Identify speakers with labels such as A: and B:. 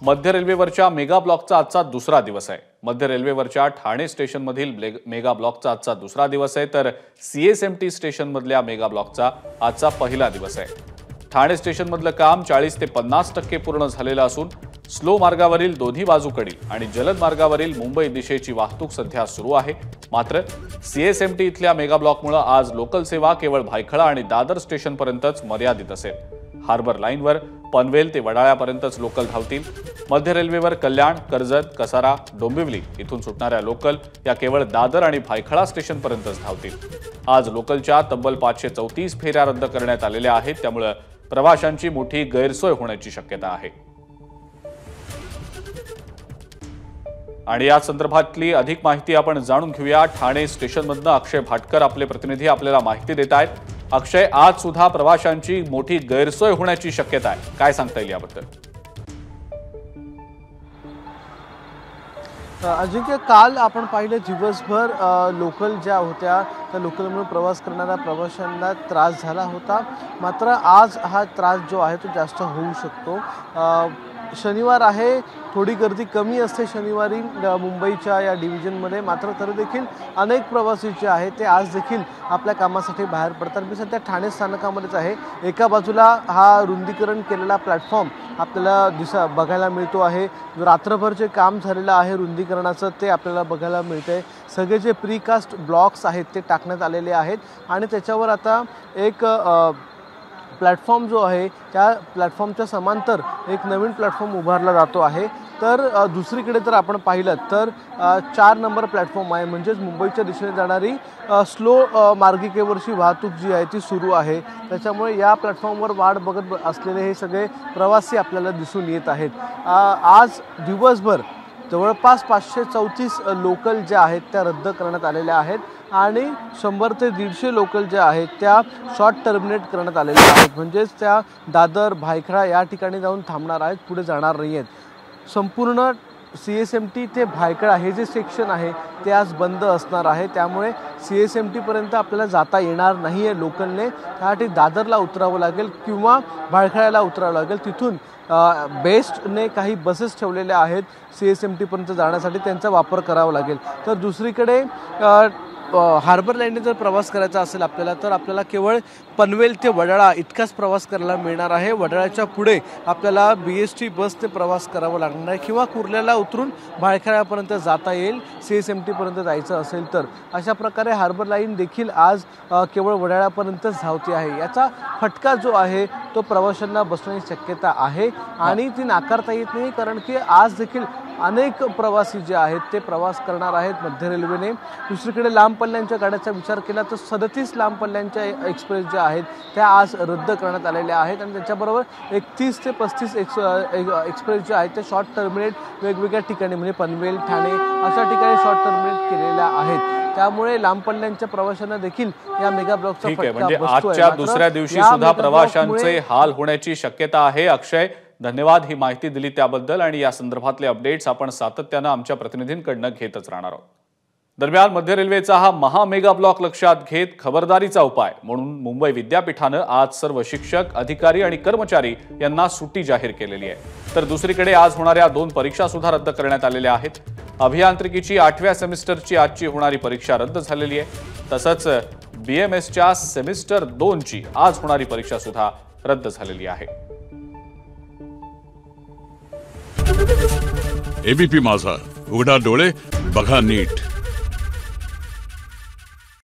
A: मध्य रेल्वेवरच्या मेगा ब्लॉकचा आजचा दुसरा दिवस आहे। मध्य रेल्वेवरच्या ठाणे स्टेशनमधील मेगा ब्लॉकचा आजचा दुसरा दिवस आहे, तर सीएसएमटी स्टेशनमधल्या मेगा ब्लॉकचा आजचा पहिला दिवस आहे। ठाणे स्टेशनमधलं काम 40 ते 50% पूर्ण झालेलं असून स्लो मार्गावरील दोन्ही बाजूकडील आणि जलद मार्गावरील मुंबई दिशेची वाहतूक सध्या सुरू आहे। मात्र सीएसएमटी इथल्या मेगा ब्लॉकमुळे आज लोकल सेवा केवळ भायखळा आणि दादर स्टेशनपर्यंतच मर्यादित असेल। हार्बर लाईनवर पनवेल ते वडाळ्यापर्यंतच लोकल धावतील। मध्य रेल्वेवर कल्याण, कर्जत, कसारा, डोंबिवली इथून सुटणाऱ्या लोकल या केवळ दादर आणि भायखळा स्टेशनपर्यंतच धावतील। आज लोकलच्या तब्बल 534 फेऱ्या रद्द करण्यात आलेल्या आहेत, त्यामुळे प्रवाशांची मोठी गैरसोय होण्याची शक्यता आहे। आणि या संदर्भातली अधिक माहिती आपण जाणून घेऊया। ठाणे स्टेशनमधनं अक्षय भाटकर आपले प्रतिनिधी आपल्याला माहिती देत आहेत। अक्षय, आज सुद्धा प्रवाशांची मोठी गैरसोय होण्याची शक्यता आहे, काय सांगता येईल याबद्दल?
B: अजिंक्य, काल आपण पाहिलं दिवसभर लोकल ज्या होत्या त्या लोकलमधून प्रवास करणाऱ्या प्रवाशांना त्रास झाला होता। मात्र आज हा त्रास जो आहे तो जास्त होऊ शकतो। शनिवार आहे, थोडी गर्दी कमी असते शनिवारी मुंबईच्या या डिव्हिजनमध्ये, मात्र तरी देखील अनेक प्रवासी जे आहेत ते आज देखील आपल्या कामासाठी बाहेर पडतात। मी सध्या ठाणे स्थानकामध्येच आहे। एका बाजूला हा रुंदीकरण केलेला प्लॅटफॉर्म आपल्याला बघायला मिळतो आहे। जो रात्रभर जे काम झालेलं आहे रुंदीकरणाचं ते आपल्याला बघायला मिळतंय। सगळे जे प्रीकास्ट ब्लॉक्स आहेत ते टाकण्यात आलेले आहेत आणि त्याच्यावर आता एक प्लॅटफॉर्म जो आहे त्या प्लॅटफॉर्मच्या समांतर एक नवीन प्लॅटफॉर्म उभारला जातो आहे। तर दुसरीकडे जर आपण पाहिलं तर 4 नंबर प्लॅटफॉर्म आहे, म्हणजेच मुंबईच्या दिशेने जाणारी स्लो मार्गिकेवरची वाहतूक जी आहे ती सुरू आहे। त्याच्यामुळे या प्लॅटफॉर्मवर वाट बघत असलेले हे सगळे प्रवासी आपल्याला दिसून येत आहेत। आज दिवसभर जवळपास 534 लोकल ज्या आहेत त्या रद्द करण्यात आलेल्या आहेत आणि 100 ते 150 लोकल ज्या आहेत त्या शॉर्ट टर्मिनेट करण्यात आलेल्या आहेत, म्हणजेच त्या दादर, भायखळा या ठिकाणी जाऊन थांबणार आहेत, पुढे जाणार नाही आहेत। संपूर्ण सीएसएमटी ते भायखळा हे जे सेक्शन आहे ते आज बंद असणार आहे। त्यामुळे सीएसएमटीपर्यंत आपल्याला जाता येणार नाही आहे लोकलने। त्यासाठी दादरला उतरावं लागेल किंवा भायखळ्याला उतरावं लागेल। तिथून बेस्टने काही बसेस ठेवलेल्या आहेत सीएसएमटीपर्यंत जाण्यासाठी, त्यांचा वापर करावा लागेल। तर दुसरीकडे हार्बर लाईनने जर प्रवास करायचा असेल आपल्याला तर आपल्याला केवळ पनवेल ते वडाळा इतकाच प्रवास करायला मिळणार आहे। वडाळ्याच्या पुढे आपल्याला BST बसने प्रवास करावा लागणार आहे किंवा कुर्ल्याला उतरून भायखळ्यापर्यंत जाता येईल सीएसएमटीपर्यंत जायचं असेल तर। अशा प्रकारे हार्बर लाईन देखील आज केवळ वडाळ्यापर्यंतच धावते आहे। याचा फटका जो आहे तो प्रवाशांना बसण्याची शक्यता आहे आणि ती नाकारता येत नाही, कारण की आज देखील अनेक प्रवासी जे आहेत ते प्रवास करणार आहेत मध्य रेल्वेने। दुसरीकडे लांब पल्ल्यांच्या गाड्याचा विचार केला तर 37 लांब पल्ल्यांच्या एक्सप्रेस ज्या आहेत त्या आज रद्द करण्यात आलेल्या आहेत आणि त्याच्याबरोबर 31 ते 35 एक्सप्रेस ज्या आहेत त्या शॉर्ट टर्मिनेट वेगवेगळ्या ठिकाणी म्हणजे पनवेल, ठाणे अशा ठिकाणी शॉर्ट टर्मिनेट केलेल्या आहेत। त्यामुळे लांब पल्ल्यांच्या प्रवाशांना देखील या मेगा ब्लॉकचा फटका बसतोय।
A: आजच्या दुसऱ्या दिवशी सुद्धा प्रवाशांचे हाल होण्याची शक्यता आहे। अक्षय, धन्यवाद ही माहिती दिली त्याबद्दल आणि या संदर्भातले अपडेट्स आपण सातत्यानं आमच्या प्रतिनिधींकडून घेतच राहणार आहोत। दरम्यान मध्य रेल्वेचा हा महामेगा ब्लॉक लक्षात घेत खबरदारीचा उपाय म्हणून मुंबई विद्यापीठानं आज सर्व शिक्षक, अधिकारी आणि कर्मचारी यांना सुट्टी जाहीर केलेली आहे। तर दुसरीकडे आज होणाऱ्या 2 परीक्षा सुद्धा रद्द करण्यात आलेल्या आहेत। अभियांत्रिकीची 8व्या सेमिस्टरची आजची होणारी परीक्षा रद्द झालेली आहे। तसंच BMSच्या सेमिस्टर 2ची आज होणारी परीक्षा सुद्धा रद्द झालेली आहे।
C: एबीपी माझा, उघडा डोळे बघा नीट।